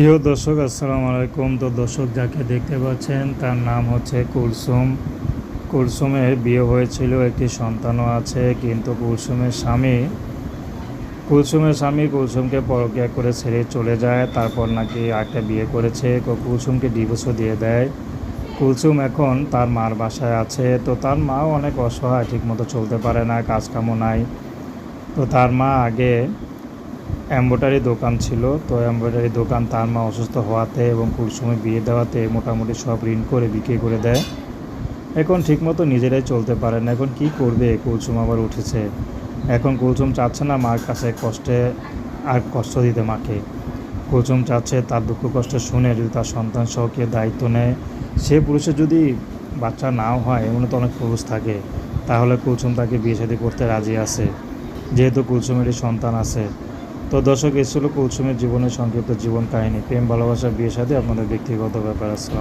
প্রিয় দর্শক, আসসালামু আলাইকুম। তো দর্শক, যাকে দেখতে পাচ্ছেন তার নাম হচ্ছে কুলসুম। কুলসুমের বিয়ে হয়েছিল, একটি সন্তানও আছে, কিন্তু কুলসুমের স্বামী কুলসুমকে পরকীয়া করে ছেড়ে চলে যায়। তারপর নাকি একটা বিয়ে করেছে, কুলসুমকে ডিভোর্সও দিয়ে দেয়। কুলসুম এখন তার মার বাসায় আছে। তো তার মাও অনেক অসহায়, ঠিকমতো চলতে পারে না, কাজকামও নাই। তো তার মা আগে এমব্রয়ডারি দোকান ছিল। তো এমব্রয়ডারি দোকান তার মা অসুস্থ হওয়াতে এবং কুলসুমের বিয়ে দেওয়াতে মোটামুটি সব ঋণ করে বিক্রি করে দেয়। এখন ঠিকমতো নিজেরাই চলতে পারে না। এখন কি করবে? কুলসুম আবার উঠেছে। এখন কুলসুম চাচ্ছে না মার কাছে কষ্ট দিতে মাকে। কুলসুম চাচ্ছে তার দুঃখ কষ্ট শুনে যদি তার সন্তান সহ কেউ দায়িত্ব নেয়। সে পুরুষের যদি বাচ্চা নাও হয়, এমন তো অনেক পুরুষ থাকে, তাহলে কুলসুম তাকে বিয়ে শাদী করতে রাজি আছে, যেহেতু কুলসুমেরই সন্তান আছে। তো দর্শক, এ ছিল কুলসুমের জীবনের সংক্ষিপ্ত জীবন কাহিনী। প্রেম, ভালোবাসা, বিয়ে শাদী আপনাদের ব্যক্তিগত ব্যাপার। আসসালাম।